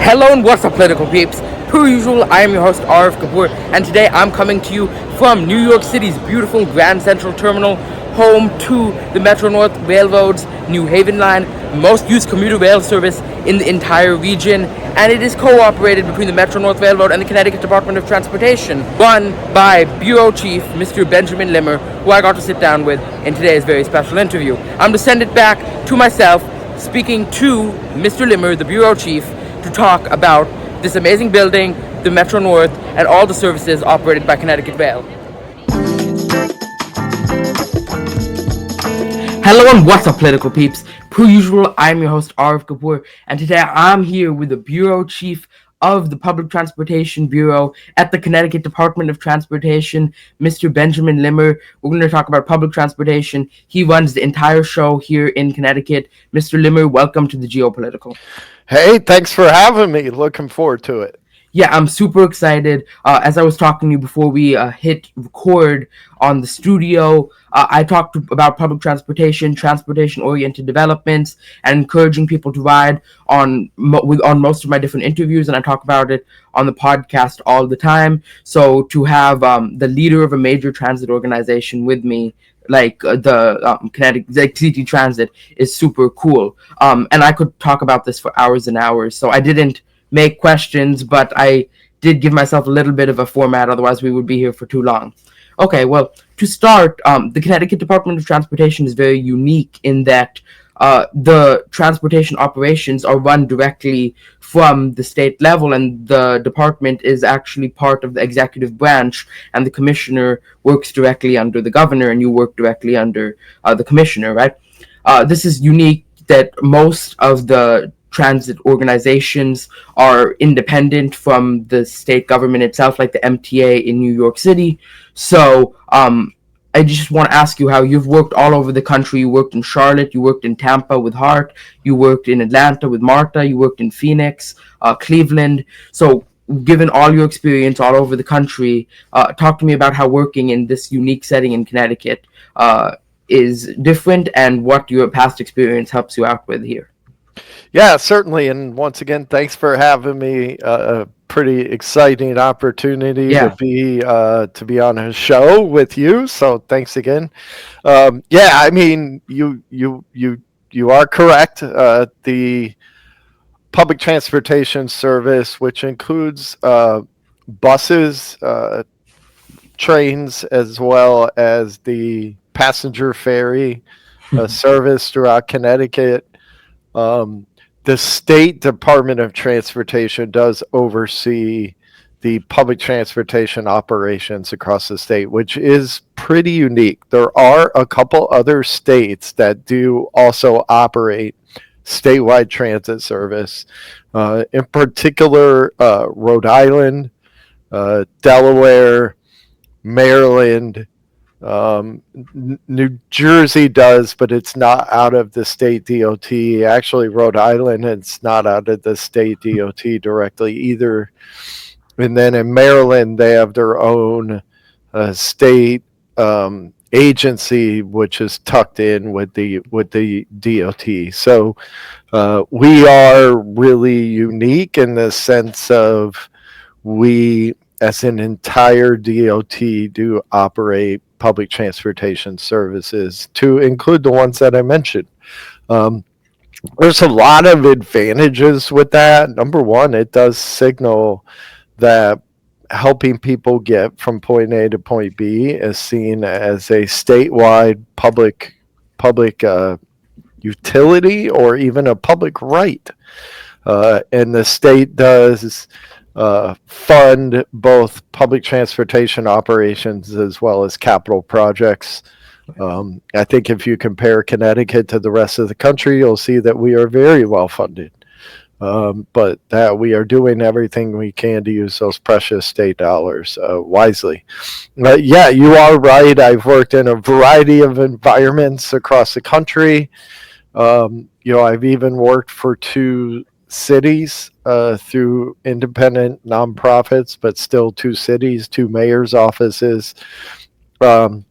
Hello and what's up, political peeps? Per usual, I am your host, Arav Kapoor, and today I'm coming to you from New York City's beautiful Grand Central Terminal, home to the Metro North Railroad's New Haven line, most used commuter rail service in the entire region, and it is co-operated between the Metro North Railroad and the Connecticut Department of Transportation, run by Bureau Chief Mr. Benjamin Limmer, who I got to sit down with in today's very special interview. I'm to send it back to myself, speaking to Mr. Limmer, the Bureau Chief, to talk about this amazing building, the Metro North, and all the services operated by Connecticut Rail. Hello and what's up, political peeps? Per usual, I'm your host, Arav Kapoor, and today I'm here with the Bureau Chief of the Public Transportation Bureau at the Connecticut Department of Transportation, Mr. Benjamin Limmer. We're going to talk about public transportation. He runs the entire show here in Connecticut. Mr. Limmer, welcome to the GeoPolitical. Hey, thanks for having me. Looking forward to it. Yeah, I'm super excited. As I was talking to you before we hit record on the studio, I talked about public transportation, transportation-oriented developments, and encouraging people to ride on most of my different interviews, and I talk about it on the podcast all the time. So to have the leader of a major transit organization with me, like the Connecticut, like CT Transit, is super cool. And I could talk about this for hours and hours. So I didn't make questions, but I did give myself a little bit of a format, otherwise we would be here for too long. Okay, well, to start, the Connecticut Department of Transportation is very unique in that the transportation operations are run directly from the state level, and the department is actually part of the executive branch, and the commissioner works directly under the governor, and you work directly under the commissioner, right? This is unique that most of the transit organizations are independent from the state government itself, like the MTA in New York City. So I just want to ask you how you've worked all over the country. You worked in Charlotte, you worked in Tampa with Hart, you worked in Atlanta with Marta, you worked in Phoenix, Cleveland. So given all your experience all over the country, talk to me about how working in this unique setting in Connecticut is different and what your past experience helps you out with here. Yeah, certainly. And once again, thanks for having me. A pretty exciting opportunity to be on a show with you. So thanks again. Yeah, I mean, you are correct. The public transportation service, which includes buses, trains, as well as the passenger ferry service throughout Connecticut. The State Department of Transportation does oversee the public transportation operations across the state, which is pretty unique. There are a couple other states that do also operate statewide transit service, in particular Rhode Island, Delaware, Maryland. New Jersey does, but it's not out of the state DOT. Actually, Rhode Island, it's not out of the state DOT directly either. And then in Maryland, they have their own state agency, which is tucked in with the DOT. So we are really unique in the sense of we, as an entire DOT, do operate public transportation services, to include the ones that I mentioned. There's a lot of advantages with that. Number one, it does signal that helping people get from point A to point B is seen as a statewide public utility, or even a public right. And the state does fund both public transportation operations as well as capital projects. I think if you compare Connecticut to the rest of the country, you'll see that we are very well funded, but that we are doing everything we can to use those precious state dollars wisely. Yeah, you are right. I've worked in a variety of environments across the country. I've even worked for two cities through independent nonprofits, but still two cities, two mayor's offices. And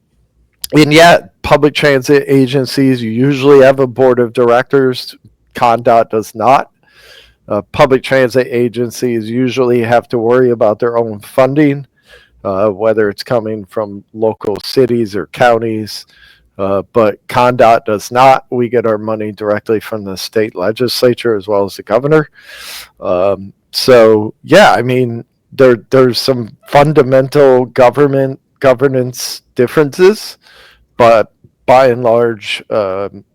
yet, public transit agencies usually have a board of directors. CTDOT does not. Public transit agencies usually have to worry about their own funding, whether it's coming from local cities or counties. But CONDOT does not. We get our money directly from the state legislature as well as the governor. So yeah, I mean, there's some fundamental governance differences, but by and large,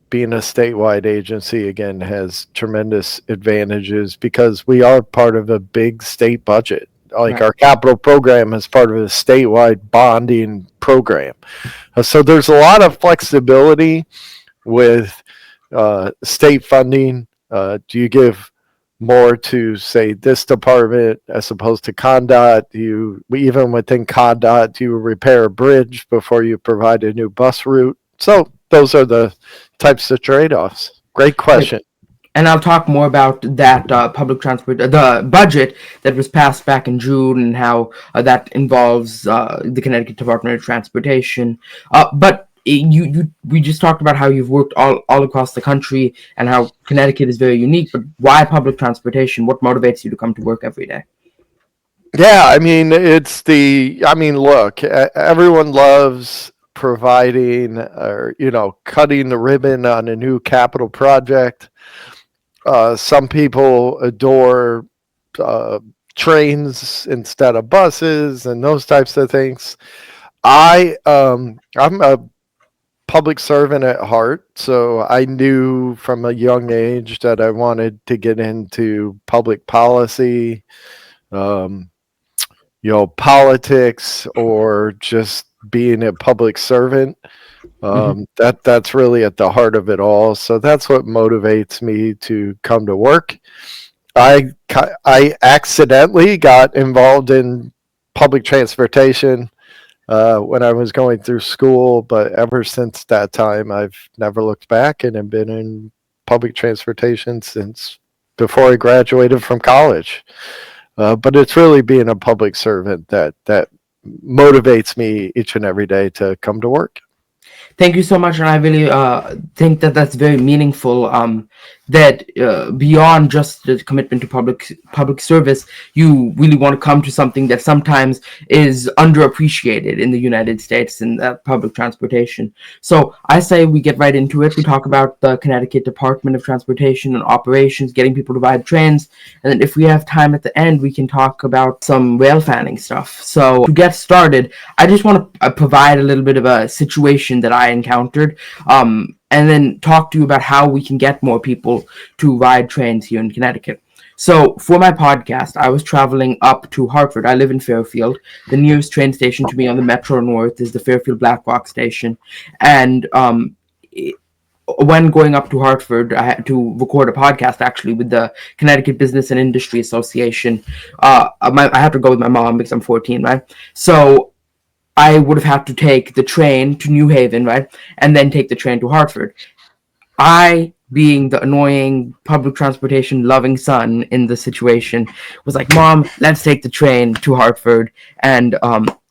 being a statewide agency again has tremendous advantages because we are part of a big state budget. Like Right. our capital program is part of a statewide bonding program. So there's a lot of flexibility with state funding. Do you give more to say this department as opposed to CONDOT? You even within CONDOT, do you repair a bridge before you provide a new bus route? So those are the types of trade-offs. Great Right. question. And I'll talk more about that public transport, the budget that was passed back in June, and how that involves the Connecticut Department of Transportation. But we just talked about how you've worked all across the country and how Connecticut is very unique. But why public transportation? What motivates you to come to work every day? Yeah, I mean, look, everyone loves providing or, cutting the ribbon on a new capital project. Some people adore trains instead of buses and those types of things. I'm a public servant at heart, so I knew from a young age that I wanted to get into public policy, um, politics, or just being a public servant. Mm-hmm. That's really at the heart of it all. So that's what motivates me to come to work. I accidentally got involved in public transportation when I was going through school, but ever since that time, I've never looked back and have been in public transportation since before I graduated from college. But it's really being a public servant that motivates me each and every day to come to work. Thank you so much, and I really think that that's very meaningful. That beyond just the commitment to public service, you really want to come to something that sometimes is underappreciated in the United States in public transportation. So I say we get right into it. We talk about the Connecticut Department of Transportation and operations, getting people to ride trains, and then if we have time at the end, we can talk about some rail fanning stuff. So to get started, I just want to provide a little bit of a situation that I encountered, and then talk to you about how we can get more people to ride trains here in Connecticut. So for my podcast, I was traveling up to Hartford. I live in Fairfield. The nearest train station to me on the Metro North is the Fairfield Blackrock station. And when going up to Hartford, I had to record a podcast actually with the Connecticut Business and Industry Association. I had to go with my mom because I'm 14, right? So I would have had to take the train to New Haven, right? And then take the train to Hartford. I, being the annoying public transportation loving son in the situation, was like, Mom, let's take the train to Hartford and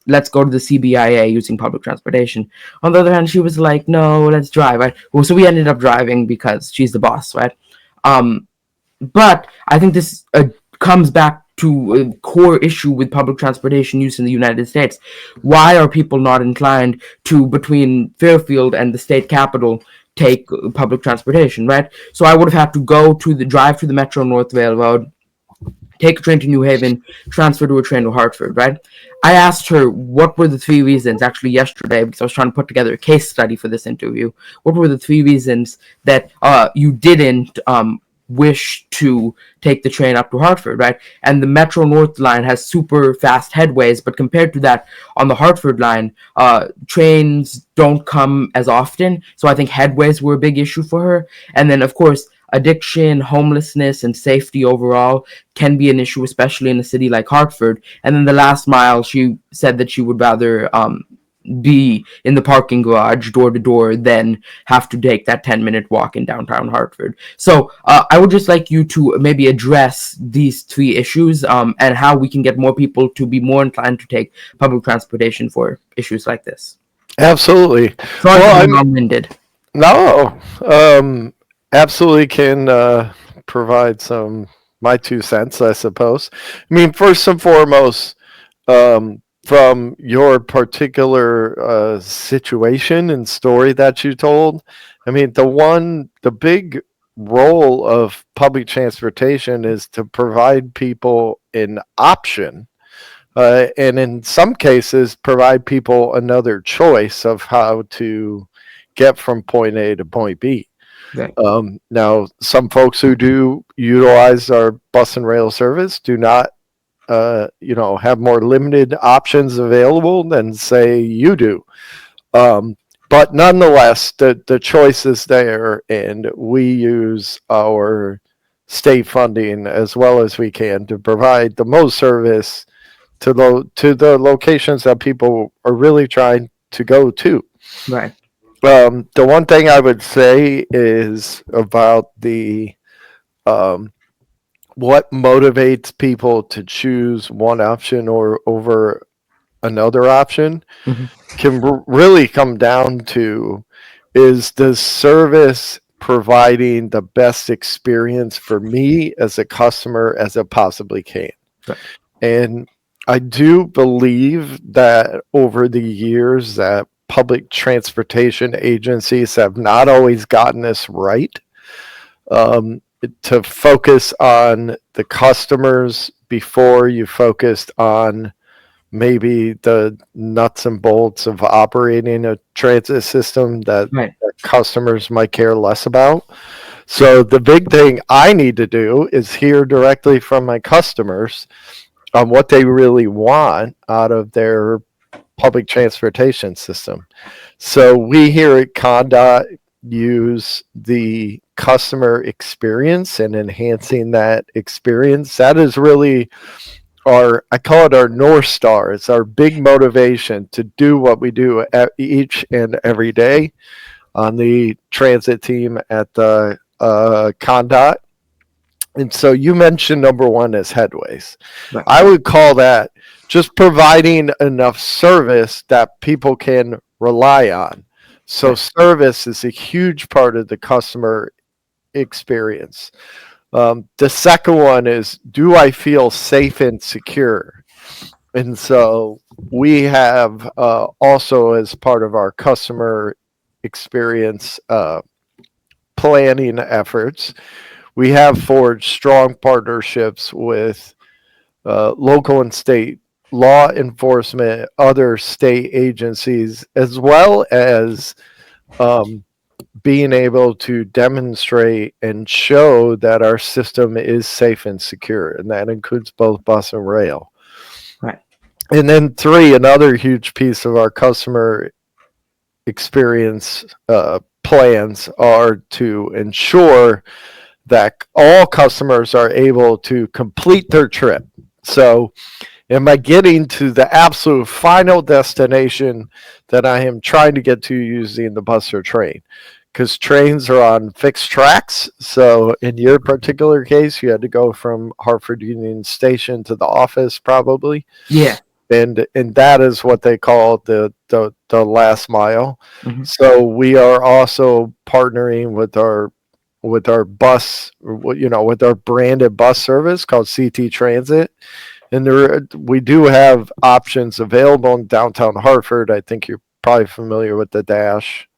let's go to the CBIA using public transportation. On the other hand, she was like, no, let's drive, right? Well, so we ended up driving because she's the boss, right? But I think this comes back to a core issue with public transportation use in the United States. Why are people not inclined to, between Fairfield and the state capital, take public transportation, right? So I would have had to drive to the Metro North Railroad, take a train to New Haven, transfer to a train to Hartford, right? I asked her what were the three reasons, actually yesterday, because I was trying to put together a case study for this interview. What were the three reasons that you didn't wish to take the train up to Hartford, right? And the Metro North line has super fast headways, but compared to that, on the Hartford line, trains don't come as often. So I think headways were a big issue for her. And then, of course, addiction, homelessness, and safety overall can be an issue, especially in a city like Hartford. And then the last mile, she said that she would rather be in the parking garage door to door than have to take that 10-minute walk in downtown Hartford. So I would just like you to maybe address these three issues and how we can get more people to be more inclined to take public transportation for issues like this. Absolutely. Sorry for being long-winded. No, absolutely can provide some my 2 cents, I suppose. I mean, first and foremost, from your particular situation and story that you told, I mean, the big role of public transportation is to provide people an option, and in some cases, provide people another choice of how to get from point A to point B. Right. Now, some folks who do utilize our bus and rail service do not, have more limited options available than, say, you do. But nonetheless, the choice is there, and we use our state funding as well as we can to provide the most service to the locations that people are really trying to go to. Right. The one thing I would say is about the what motivates people to choose one option or over another option Mm-hmm. can really come down to, is the service providing the best experience for me as a customer as it possibly can. Right. And I do believe that over the years that public transportation agencies have not always gotten this right. To focus on the customers before you focused on maybe the nuts and bolts of operating a transit system that, Right. that customers might care less about. So the big thing I need to do is hear directly from my customers on what they really want out of their public transportation system. So we here at ConDOT use the customer experience and enhancing that experience. That is really I call it our North Star. It's our big motivation to do what we do each and every day on the transit team at the ConDOT. And so you mentioned number one is headways. Right. I would call that just providing enough service that people can rely on. So Right. service is a huge part of the customer experience. The second one is, do I feel safe and secure? And so we have also, as part of our customer experience planning efforts, we have forged strong partnerships with local and state law enforcement, other state agencies, as well as being able to demonstrate and show that our system is safe and secure. And that includes both bus and rail. Right. And then three, another huge piece of our customer experience plans are to ensure that all customers are able to complete their trip. So, am I getting to the absolute final destination that I am trying to get to using the bus or train? Because trains are on fixed tracks. So, in your particular case, you had to go from Hartford Union Station to the office, probably. Yeah. And that is what they call the last mile. Mm-hmm. So we are also partnering with our bus, with our branded bus service called CT Transit. And we do have options available in downtown Hartford. I think you're probably familiar with the Dash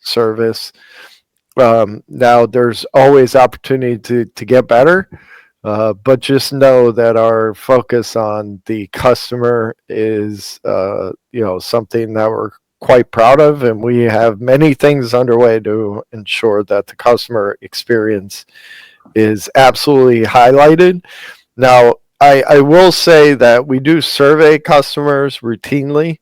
service. Now, there's always opportunity to get better, but just know that our focus on the customer is, something that we're quite proud of, and we have many things underway to ensure that the customer experience is absolutely highlighted. Now, I will say that we do survey customers routinely.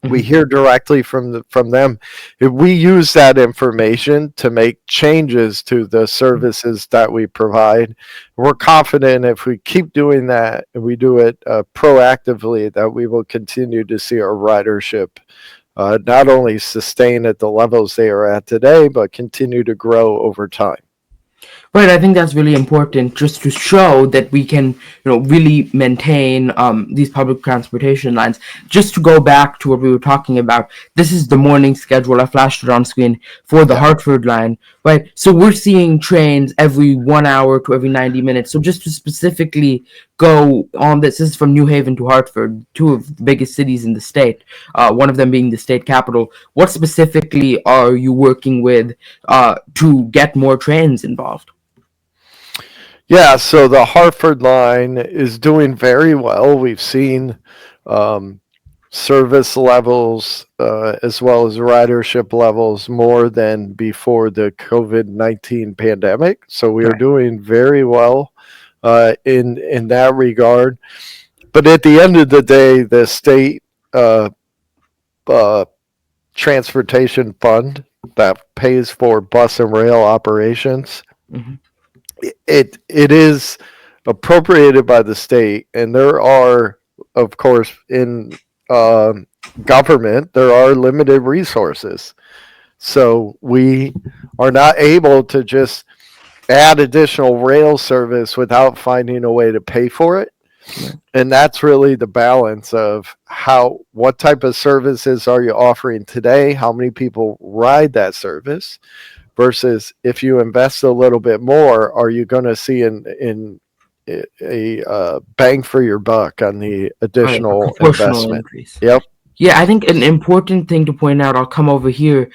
We hear directly from them. If we use that information to make changes to the services that we provide, we're confident if we keep doing that and we do it proactively, that we will continue to see our ridership not only sustain at the levels they are at today, but continue to grow over time. Right, I think that's really important just to show that we can, really maintain these public transportation lines. Just to go back to what we were talking about, this is the morning schedule. I flashed it on screen for the Yeah. Hartford line, right? So we're seeing trains every 1 hour to every 90 minutes. So just to specifically go on this is from New Haven to Hartford, two of the biggest cities in the state, one of them being the state capital. What specifically are you working with to get more trains involved? Yeah, so the Hartford line is doing very well. We've seen um, service levels as well as ridership levels more than before the COVID-19 pandemic. So we are Right. doing very well in that regard. But at the end of the day, the state uh, uh, transportation fund that pays for bus and rail operations, Mm-hmm. it is appropriated by the state, and there are, of course, in uh, government, there are limited resources. So we are not able to just add additional rail service without finding a way to pay for it. Right. And that's really the balance of what type of services are you offering today? How many people ride that service? Versus if you invest a little bit more, are you going to see a bang for your buck on the Right, a additional proportional investment? increase. Yep. Yeah, I think an important thing to point out, I'll come over here,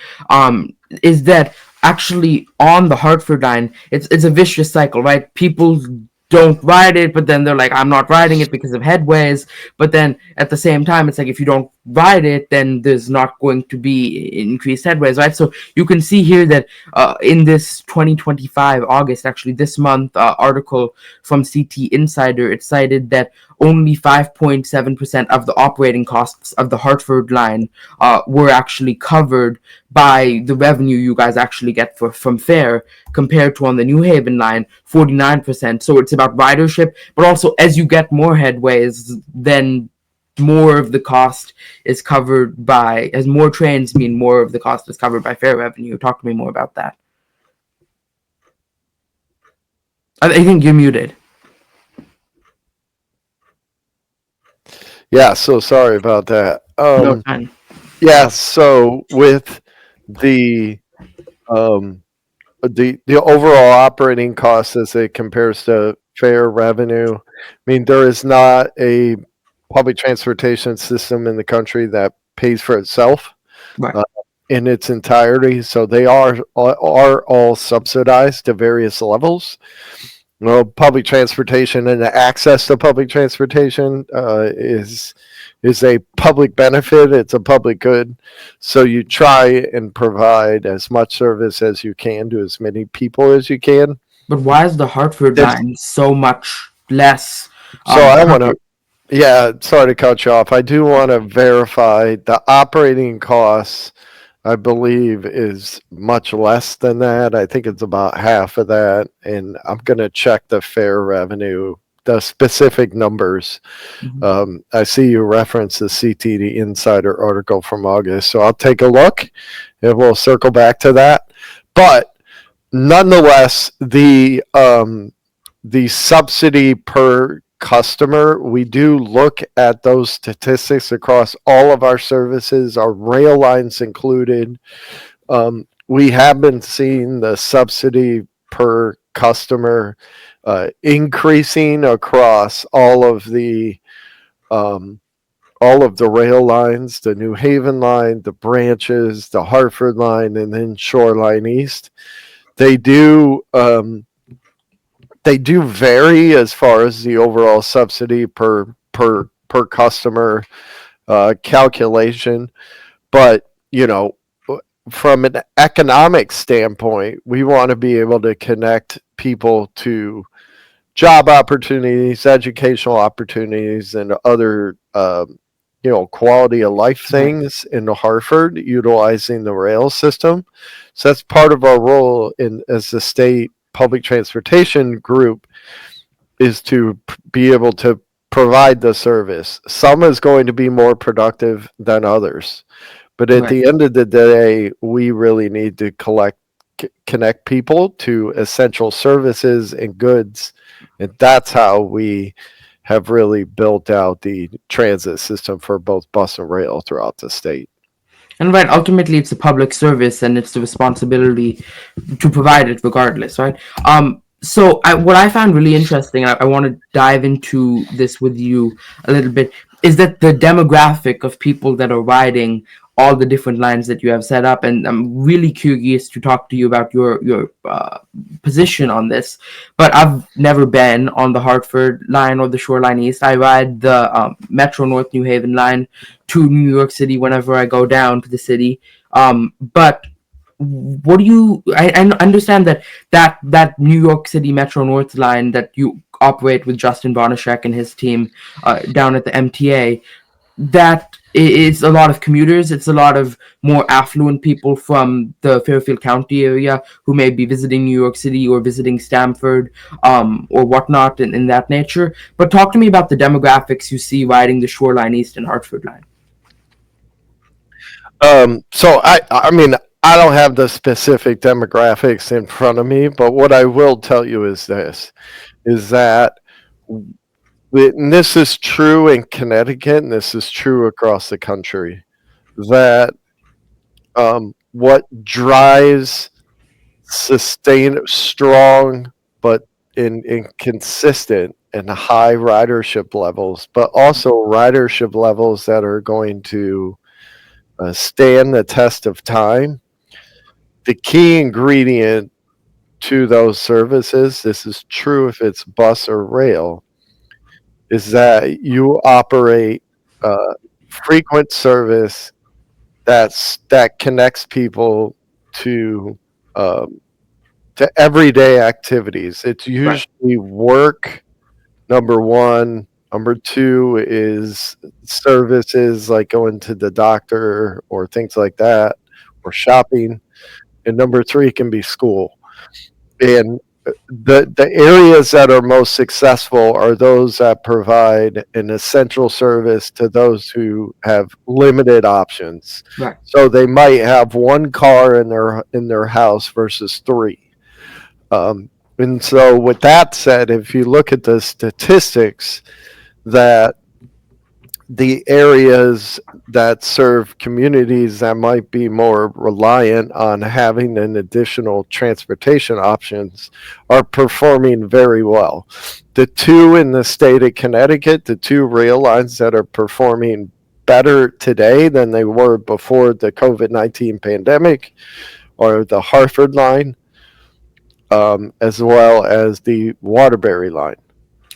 is that actually on the Hartford line, it's a vicious cycle, right? People don't ride it, but then they're like, I'm not riding it because of headways. But then at the same time, it's like if you don't ride it, then there's not going to be increased headways, right? So you can see here that in this 2025 August, actually this month article from CT Insider, it cited that only 5.7% of the operating costs of the Hartford line were actually covered by the revenue you guys actually get from fare, compared to on the New Haven line, 49%. So it's about ridership, but also as you get more headways, then more of the cost is covered by, as more trains mean more of the cost is covered by fare revenue. Talk to me more about that. I think you're muted. Yeah. So sorry about that. No, it's fine. Yeah. So with the um, the overall operating cost as it compares to fare revenue, I mean, there is not a public transportation system in the country that pays for itself Right. uh, in its entirety. So they are all subsidized to various levels. Well, public transportation and the access to public transportation is a public benefit. It's a public good. So you try and provide as much service as you can to as many people as you can. But why is the Hartford There's, line so much less so I want to, covered? yeah, sorry to cut you off. I do want to verify the operating costs. I believe is much less than that. I think it's about half of that, and I'm going to check the fare revenue, the specific numbers. Mhm. I see you reference the CTD Insider article from August, so I'll take a look, and we'll circle back to that. But nonetheless, the subsidy per customer, we do look at those statistics across all of our services, our rail lines included. We have been seeing the subsidy per customer increasing across um, all of the rail lines, the New Haven line, the branches, the Hartford line, and then Shoreline East. They do they do vary as far as the overall subsidy per customer calculation, but from an economic standpoint, we want to be able to connect people to job opportunities, educational opportunities, and other quality of life Right. things in Hartford utilizing the rail system. So that's part of our role in as the state public transportation group, is to be able to provide the service. Some is going to be more productive than others, but at Right. the end of the day, we really need to collect connect people to essential services and goods. And that's how we have really built out the transit system for both bus and rail throughout the state. And right, ultimately, it's a public service, and it's the responsibility to provide it regardless, right? What I found really interesting, I want to dive into this with you a little bit, is that the demographic of people that are riding all the different lines that you have set up, and I'm really curious to talk to you about your position on this. But I've never been on the Hartford line or the Shoreline East. I ride the Metro North New Haven line to New York City whenever I go down to the city. But what do you? I understand that New York City Metro North line that you operate with Justin Bonashek and his team down at the MTA, that it's a lot of commuters. It's a lot of more affluent people from the Fairfield County area who may be visiting New York City or visiting Stamford, or whatnot in that nature. But talk to me about the demographics you see riding the Shoreline East and Hartford line. So I mean, I don't have the specific demographics in front of me, but what I will tell you is this, is that, and this is true in Connecticut, and this is true across the country, that what drives strong but in consistent and high ridership levels, but also ridership levels that are going to stand the test of time. The key ingredient to those services, this is true if it's bus or rail, is that you operate frequent service that connects people to everyday activities. It's usually work, number one. Number two is services like going to the doctor or things like that, or shopping. And number three can be school. And the areas that are most successful are those that provide an essential service to those who have limited options. Right. So they might have one car in their house versus three. And so with that said, if you look at the statistics, that the areas that serve communities that might be more reliant on having an additional transportation options are performing very well. The two in the state of Connecticut, the two rail lines that are performing better today than they were before the COVID-19 pandemic, are the Hartford line, as well as the Waterbury line.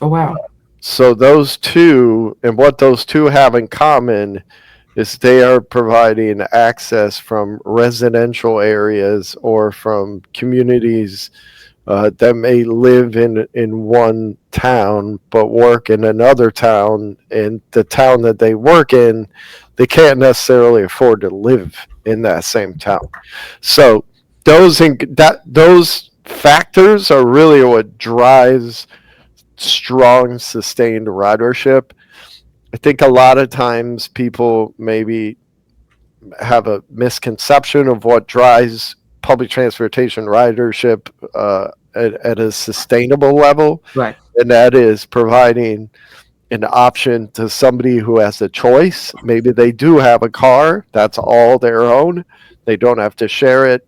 Oh, wow. So those two, and what those two have in common, is they are providing access from residential areas or from communities that may live in one town but work in another town, and the town that they work in, they can't necessarily afford to live in that same town. So those factors are really what drives strong, sustained ridership. I think a lot of times people maybe have a misconception of what drives public transportation ridership at a sustainable level. Right. And that is providing an option to somebody who has a choice. Maybe they do have a car, that's all their own. They don't have to share it.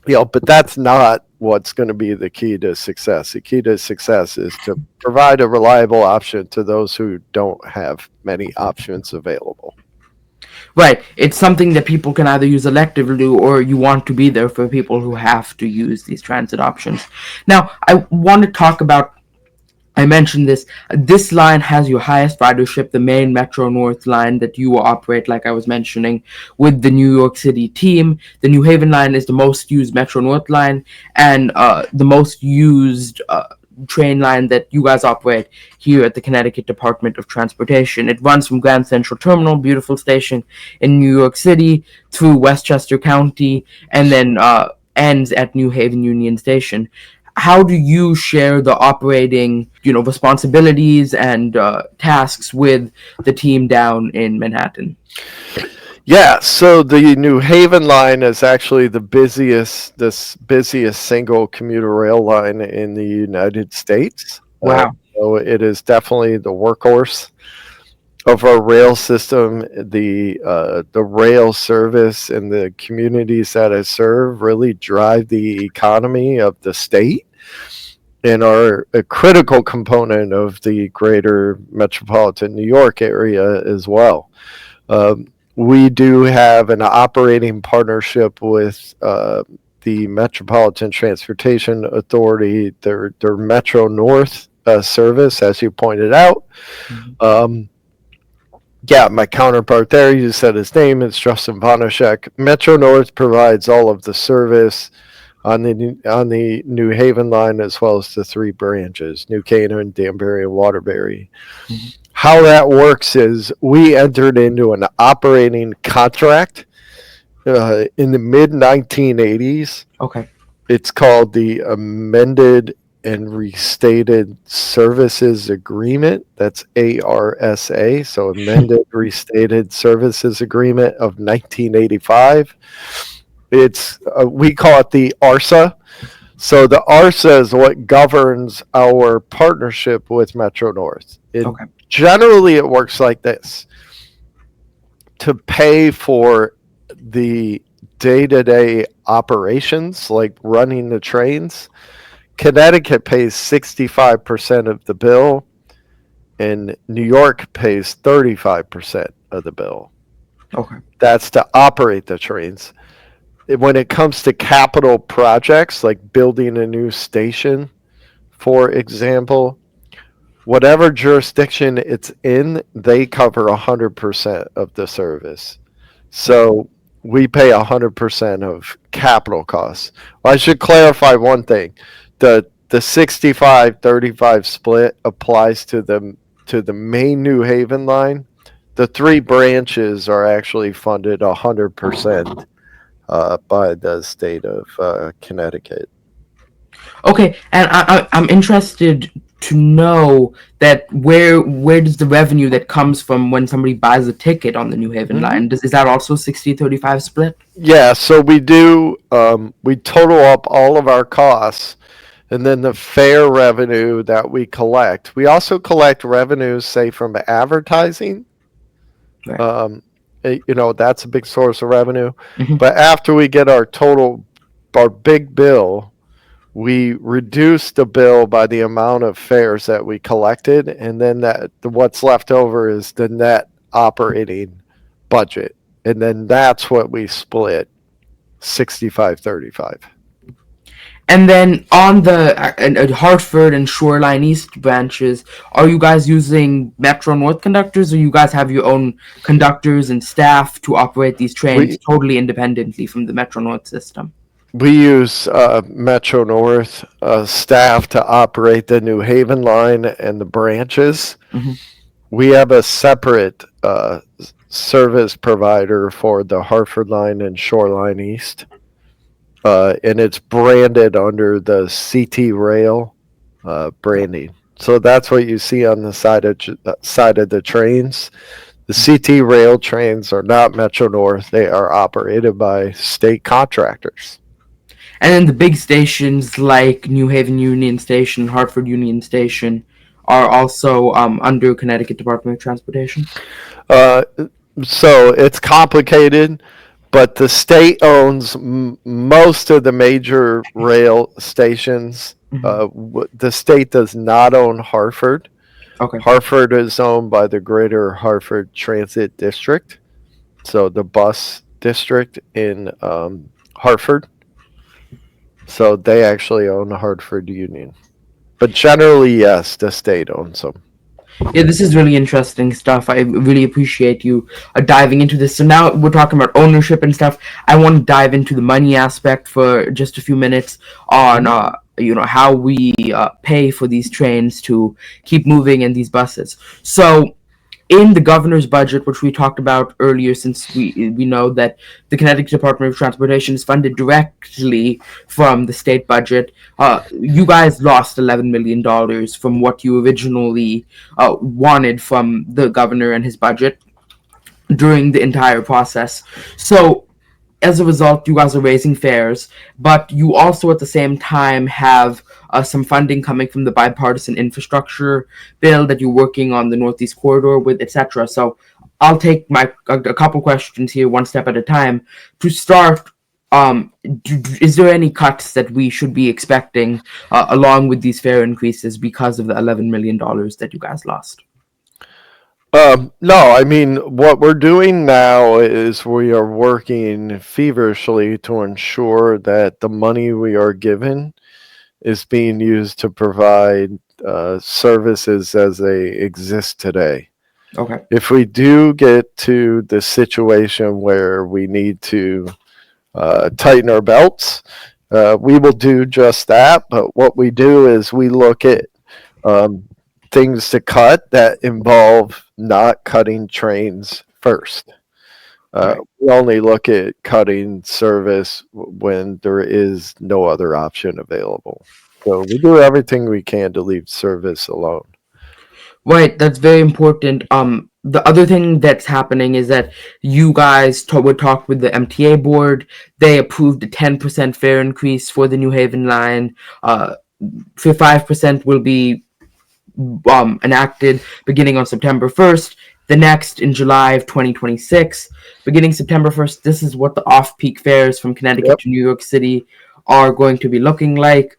But that's not what's going to be the key to success. The key to success is to provide a reliable option to those who don't have many options available. Right. It's something that people can either use electively, or you want to be there for people who have to use these transit options. Now, I want to talk about, I mentioned this. This line has your highest ridership, the main Metro North line that you operate, like I was mentioning, with the New York City team. The New Haven line is the most used Metro North line, and the most used train line that you guys operate here at the Connecticut Department of Transportation. It runs from Grand Central Terminal, beautiful station in New York City, through Westchester County, and then ends at New Haven Union Station. How do you share the operating, responsibilities and tasks with the team down in Manhattan? Yeah, so the New Haven line is actually the busiest single commuter rail line in the United States. Wow. So it is definitely the workhorse of our rail system. The rail service and the communities that it serve really drive the economy of the state and are a critical component of the greater metropolitan New York area as well. Um, we do have an operating partnership with the Metropolitan Transportation Authority, their Metro North service, as you pointed out. Mhm. Um, yeah, my counterpart there, you said his name, it's Justin Vanashek. Metro North provides all of the service on the New Haven line as well as the three branches, New Canaan, Danbury, and Waterbury. Mhm. How that works is we entered into an operating contract in the mid 1980s. Okay. It's called the Amended and Restated Services Agreement. That's ARSA. So, Amended Restated Services Agreement of 1985. It's we call it the ARSA. So the ARSA is what governs our partnership with Metro North. And Okay. generally, it works like this: to pay for the day-to-day operations, like running the trains, Connecticut pays 65% of the bill, and New York pays 35% of the bill. Okay. That's to operate the trains. When it comes to capital projects like building a new station, for example, whatever jurisdiction it's in, they cover 100% of the service. So we pay 100% of capital costs. Well, I should clarify one thing. The 65-35 split applies to the main New Haven line. The three branches are actually funded 100% by the state of Connecticut. Okay, and I'm interested to know that where does the revenue that comes from when somebody buys a ticket on the New Haven Hmm. line, is that also 60-35 split? Yeah, so we do. We total up all of our costs, and then the fare revenue that we collect. We also collect revenues, say, from advertising. Right. Um, that's a big source of revenue. Hmm. But after we get our big bill, we reduce the bill by the amount of fares that we collected, and then what's left over is the net operating budget, and then that's what we split 65-35. And then on the Hartford and Shoreline East branches, are you guys using Metro North conductors, or you guys have your own conductors and staff to operate these trains We totally independently from the Metro North system? we use Metro North staff to operate the New Haven line and the branches. Hmm. We have a separate service provider for the Hartford line and Shoreline East, and it's branded under the CT Rail branding. So that's what you see on the side of the trains. The CT Rail trains are not Metro North; they are operated by state contractors. And then the big stations like New Haven Union Station, Hartford Union Station are also under Connecticut Department of Transportation. Uh, so it's complicated, but the state owns most of the major rail stations. Hmm. The state does not own Hartford. Okay. Hartford is owned by the Greater Hartford Transit District, so the bus district in Hartford. So they actually own the Hartford Union. But generally, yes, the state owns them. Yeah, this is really interesting stuff. I really appreciate you diving into this. So now we're talking about ownership and stuff. I want to dive into the money aspect for just a few minutes on Mhm. how we pay for these trains to keep moving in these buses. So in the governor's budget, which we talked about earlier, since we know that the Connecticut Department of Transportation is funded directly from the state budget, you guys lost $11 million from what you originally wanted from the governor and his budget. during the entire process. So as a result, you guys are raising fares, but you also at the same time have some funding coming from the bipartisan infrastructure bill that you're working on the Northeast Corridor with, etc. So I'll take a couple questions here, one step at a time. To start, is there any cuts that we should be expecting along with these fare increases because of the $11 million that you guys lost? No, I mean, what we're doing now is we are working feverishly to ensure that the money we are given is being used to provide services as they exist today. Okay. If we do get to the situation where we need to tighten our belts, we will do just that. But what we do is we look at um, things to cut that involve not cutting trains first. Right. We only look at cutting service when there is no other option available. So we do everything we can to leave service alone. Right, that's very important. The other thing that's happening is that you guys would talk with the MTA board. They approved a 10% fare increase for the New Haven line. For 5% will be enacted beginning on September 1st. The next in July of 2026. Beginning September 1st, this is what the off-peak fares from Connecticut Yep. to New York City are going to be looking like.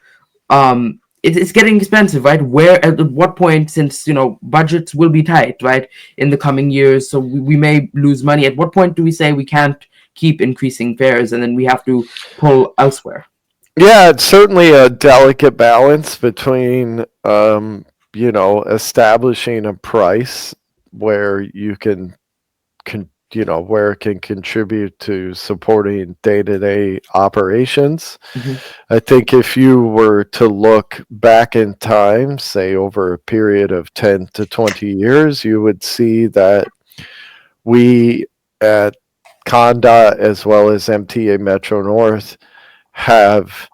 It's getting expensive, right? Where at what point, since budgets will be tight, right, in the coming years, so we may lose money. At what point do we say we can't keep increasing fares and then we have to pull elsewhere? Yeah, it's certainly a delicate balance between, establishing a price where you where it can contribute to supporting day-to-day operations. Mm-hmm. I think if you were to look back in time, say over a period of 10 to 20 years, you would see that we at CONDOT as well as MTA Metro North have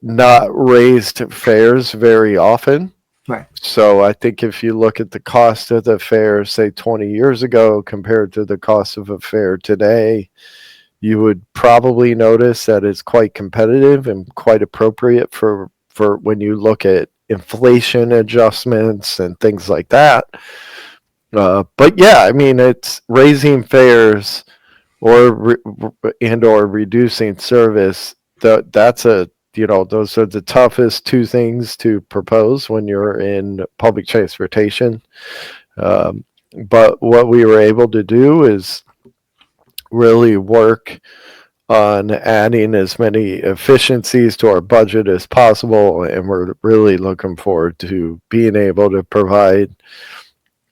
not raised fares very often. Right. So I think if you look at the cost of the fare, say 20 years ago, compared to the cost of a fare today, you would probably notice that it's quite competitive and quite appropriate for when you look at inflation adjustments and things like that. But yeah, I mean, it's raising fares or reducing service. That's a those are the toughest two things to propose when you're in public transportation. But what we were able to do is really work on adding as many efficiencies to our budget as possible, and we're really looking forward to being able to provide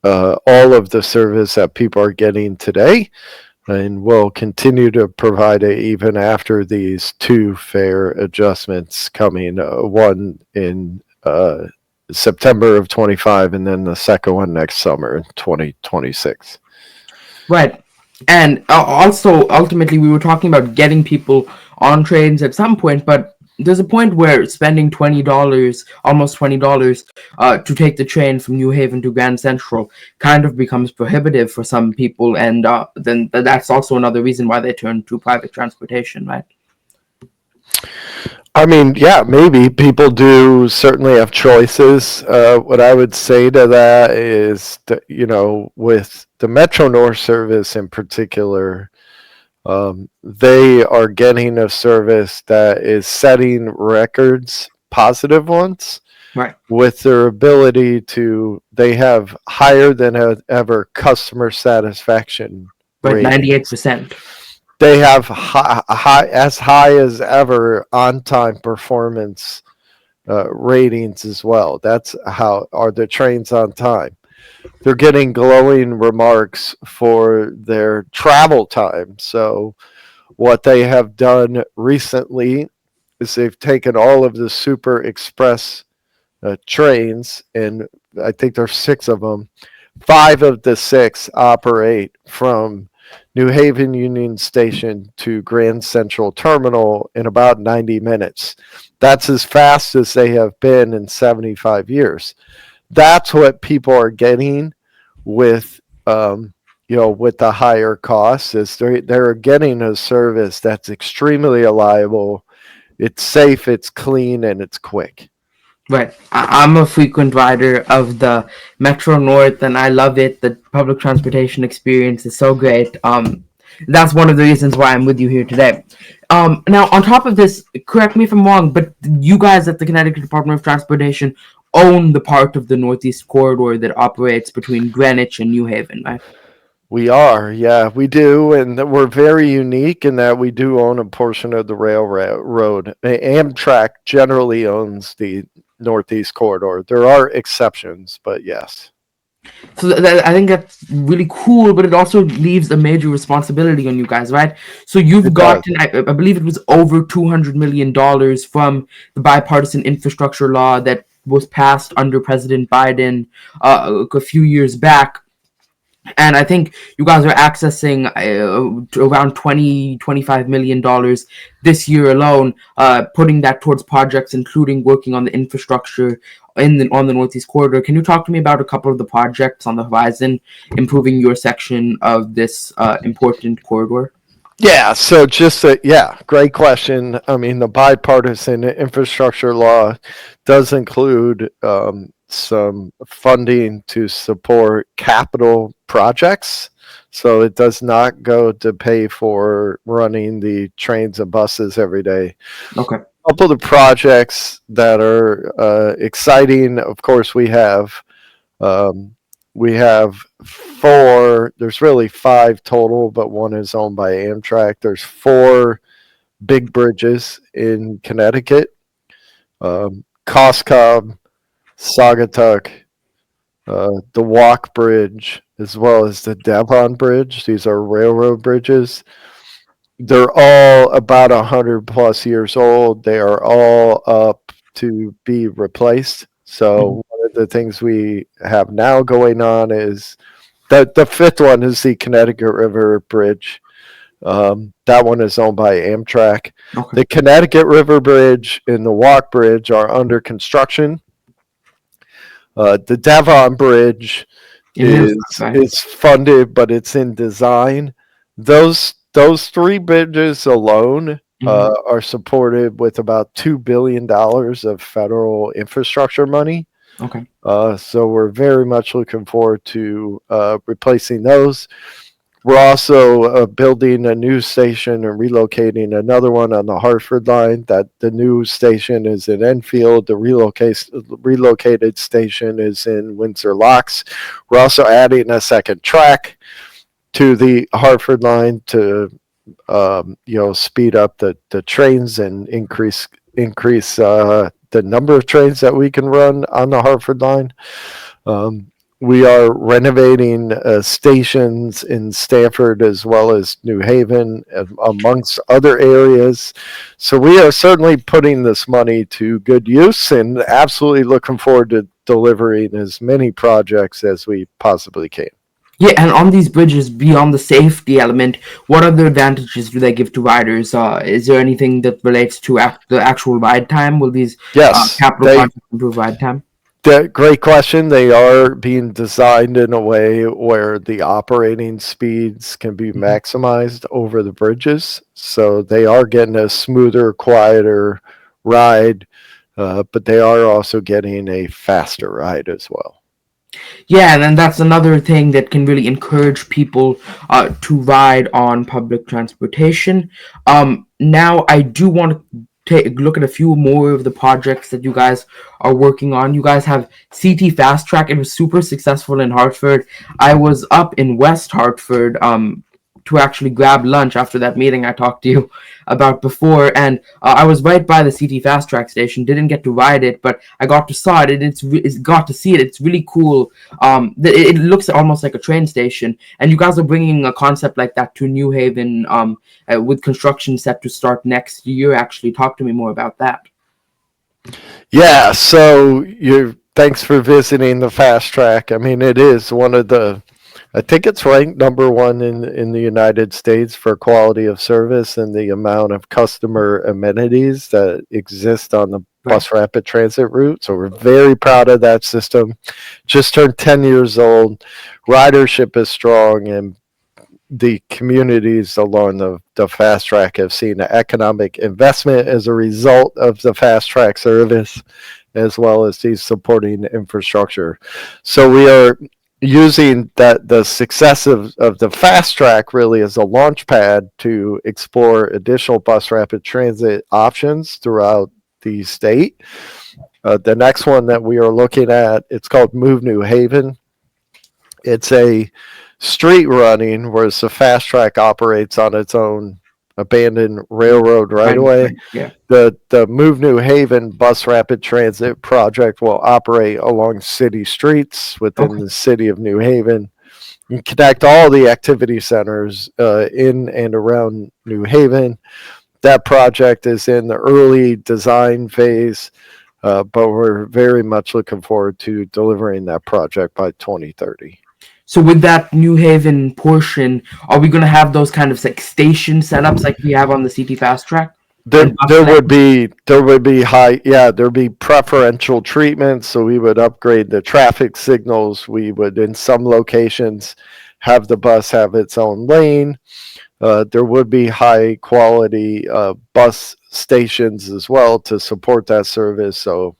all of the service that people are getting today, and we'll continue to provide it even after these two fare adjustments coming, one in September of 25 and then the second one next summer in 2026. Right. And also, ultimately, we were talking about getting people on trains at some point, but there's a point where spending $20, almost $20, to take the train from New Haven to Grand Central kind of becomes prohibitive for some people, and then that's also another reason why they turn to private transportation, right? I mean, yeah, maybe people do certainly have choices. What I would say to that is that, with the Metro North service in particular, they are getting a service that is setting records, positive ones, Right. with their ability to, they have higher than ever customer satisfaction Right, ratings. 98%. They have as high as ever on-time performance ratings as well. That's how are the trains on time. They're getting glowing remarks for their travel time. So what they have done recently is they've taken all of the super express trains, and I think there's 6 of them. 5 of the 6 operate from New Haven Union Station to Grand Central Terminal in about 90 minutes. That's as fast as they have been in 75 years. That's what people are getting with with the higher costs is they're getting a service that's extremely reliable. It's safe, it's clean, and it's quick. Right. I'm a frequent rider of the Metro North, and I love it. The public transportation experience is so great. That's one of the reasons why I'm with you here today. Now, on top of this, correct me if I'm wrong, but you guys at the Connecticut Department of Transportation own the part of the Northeast Corridor that operates between Greenwich and New Haven, right? We are, yeah, we do, and we're very unique in that we do own a portion of the railroad. Amtrak generally owns the Northeast Corridor. There are exceptions, but yes. So I think that's really cool, but it also leaves a major responsibility on you guys, right? So you've It does. gotten, I believe it was over $200 million from the bipartisan infrastructure law that was passed under President Biden a few years back. And I think you guys are accessing around $25 million this year alone, putting that towards projects, including working on the infrastructure on the Northeast Corridor. Can you talk to me about a couple of the projects on the horizon, improving your section of this important corridor? Yeah, so great question. I mean, the bipartisan infrastructure law does include some funding to support capital projects. So it does not go to pay for running the trains and buses every day. Okay. A couple of the projects that are exciting, of course, we have four. There's really five total, but one is owned by Amtrak. There's four big bridges in Connecticut: Coscob, Saugatuck, the Walk Bridge, as well as the Devon Bridge. These are railroad bridges. They're all about 100+ years old. They are all up to be replaced. So one of the things we have now going on is that the fifth one is the Connecticut River Bridge. That one is owned by Amtrak. Okay. The Connecticut River Bridge and the Walk Bridge are under construction. The Devon Bridge is funded, but it's in design. Those three bridges alone are supported with about $2 billion of federal infrastructure money. Okay. So we're very much looking forward to replacing those. We're also building a new station and relocating another one on the Hartford line. That the new station is in Enfield. The relocated station is in Windsor Locks. We're also adding a second track to the Hartford line to speed up the trains and increase the number of trains that we can run on the Hartford line. We are renovating stations in Stamford as well as New Haven, amongst other areas. So we are certainly putting this money to good use and absolutely looking forward to delivering as many projects as we possibly can. Yeah, and on these bridges, beyond the safety element, what other advantages do they give to riders? Is there anything that relates to the actual ride time? Will these capital projects improve ride time? Great question. They are being designed in a way where the operating speeds can be maximized over the bridges. So they are getting a smoother, quieter ride, but they are also getting a faster ride as well. Yeah, and then that's another thing that can really encourage people to ride on public transportation. Now, I do want to take a look at a few more of the projects that you guys are working on. You guys have CT Fast Track. It was super successful in Hartford. I was up in West Hartford to actually grab lunch after that meeting I talked to you about before, and I was right by the CT Fast Track station. Didn't get to ride it, but I got to saw it, and it's got to see it. It's really cool. It looks almost like a train station, and you guys are bringing a concept like that to New Haven with construction set to start next year. Actually, talk to me more about that. Yeah, so thanks for visiting the Fast Track. I mean, it is one of the, I think it's ranked number one in the United States for quality of service and the amount of customer amenities that exist on the bus rapid transit route. So we're very proud of that system. Just turned 10 years old. Ridership is strong, and the communities along the fast track have seen economic investment as a result of the fast track service, as well as the supporting infrastructure. So we are using that the success of the fast track really as a launch pad to explore additional bus rapid transit options throughout the state. The next one that we are looking at, it's called Move New Haven. It's a street running, whereas the fast track operates on its own abandoned railroad right away. Right. Yeah. The Move New Haven bus rapid transit project will operate along city streets within Okay. the city of New Haven and connect all the activity centers in and around New Haven. That project is in the early design phase, but we're very much looking forward to delivering that project by 2030. So with that New Haven portion, are we going to have those kind of like station setups like we have on the CT Fast Track and bus There would lanes? be high, yeah, there'd be preferential treatment. So we would upgrade the traffic signals. We would, in some locations, have the bus have its own lane. There would be high quality bus stations as well to support that service. So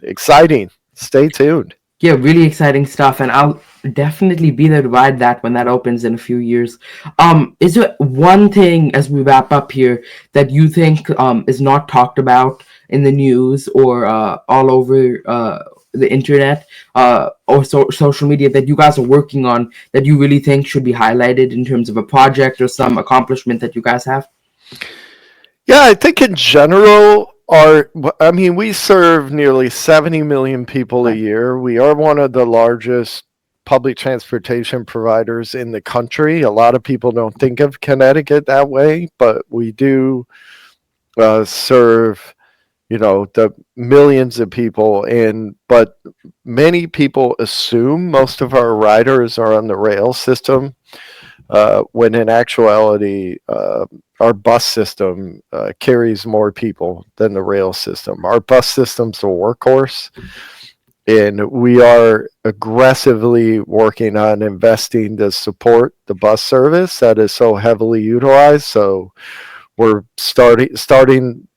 exciting. Stay tuned. Yeah, really exciting stuff, and I'll definitely be there to ride that when that opens in a few years. Is there one thing as we wrap up here that you think is not talked about in the news or all over the internet or social media that you guys are working on that you really think should be highlighted in terms of a project or some accomplishment that you guys have? Yeah, I think in general, I mean, we serve nearly 70 million people a Right. year. We are one of the largest public transportation providers in the country. A lot of people don't think of Connecticut that way, but we do serve, the millions of people. But many people assume most of our riders are on the rail system, when in actuality, our bus system carries more people than the rail system. Our bus system's a workhorse, and we are aggressively working on investing to support the bus service that is so heavily utilized. So we're starting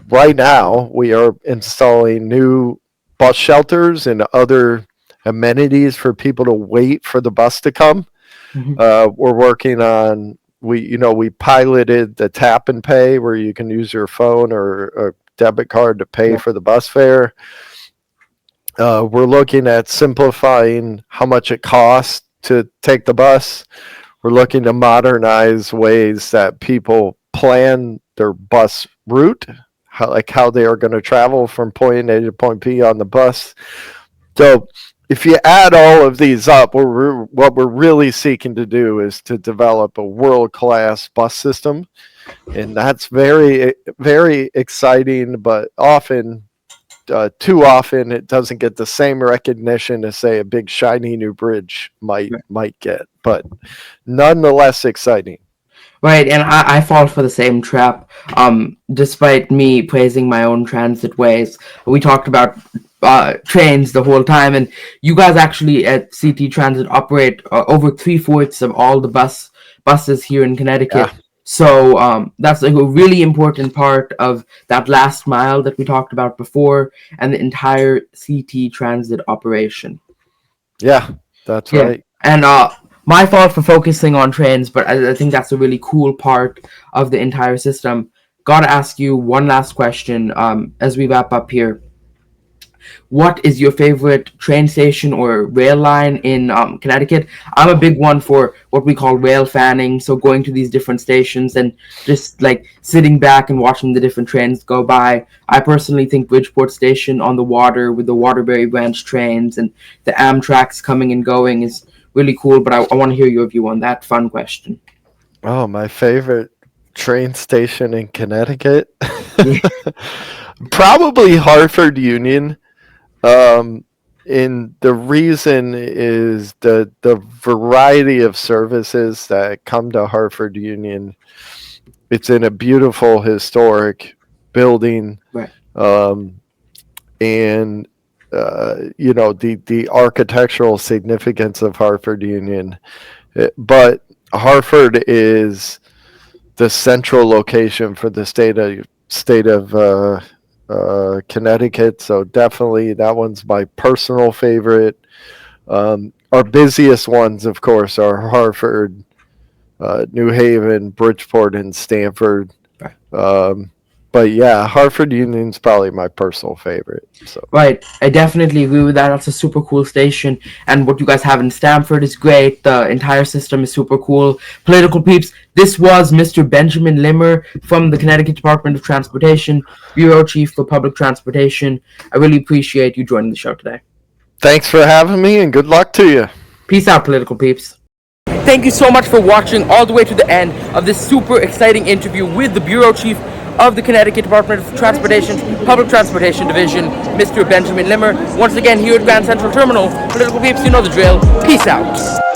right now. We are installing new bus shelters and other amenities for people to wait for the bus to come. Mhm. We're working on we piloted the tap and pay where you can use your phone or a debit card to pay Yeah. for the bus fare. We're looking at simplifying how much it costs to take the bus. We're looking to modernize ways that people plan their bus route, how they are going to travel from point A to point B on the bus. So if you add all of these up, what we're really seeking to do is to develop a world-class bus system, and that's very, very exciting. But too often, it doesn't get the same recognition as, say, a big shiny new bridge might get. But nonetheless, exciting. Right, and I fall for the same trap. Despite me praising my own transit ways, we talked about trains the whole time, and you guys actually at CT Transit operate over three-fourths of all the buses here in Yeah, Connecticut. So that's like a really important part of that last mile that we talked about before, and the entire CT Transit operation. yeah, that's Yeah, right. and my fault for focusing on trains, but I think that's a really cool part of the entire system. Gotta ask you one last question as we wrap up here. What is your favorite train station or rail line in Connecticut? I'm a big one for what we call rail fanning, so going to these different stations and just like sitting back and watching the different trains go by. I personally think Bridgeport Station on the water with the Waterbury Branch trains and the Amtrak's coming and going is really cool, but I want to hear your view on that fun question. Oh, my favorite train station in Connecticut. Yeah. Probably Hartford Union. Um, and the reason is the variety of services that come to Hartford Union. It's in a beautiful historic building, Right. um, and the architectural significance of Hartford Union. But Hartford is the central location for the state of Connecticut. So definitely that one's my personal favorite. Our busiest ones, of course, are Hartford, New Haven, Bridgeport, and Stamford. But yeah, Hartford Union's probably my personal favorite. So Right, I definitely agree with that. That's a super cool station, and what you guys have in Stamford is great. The entire system is super cool. Political peeps, this was Mr. Benjamin Limmer from the Connecticut Department of Transportation, Bureau Chief for Public Transportation. I really appreciate you joining the show today. thanks for having me, and good luck to you. Peace out, political peeps. Thank you so much for watching all the way to the end of this super exciting interview with the Bureau Chief of the Connecticut Department of Transportation's Public Transportation Division, Mr. Benjamin Limmer. Once again, here at Grand Central Terminal, political peeps, you know the drill. Peace out.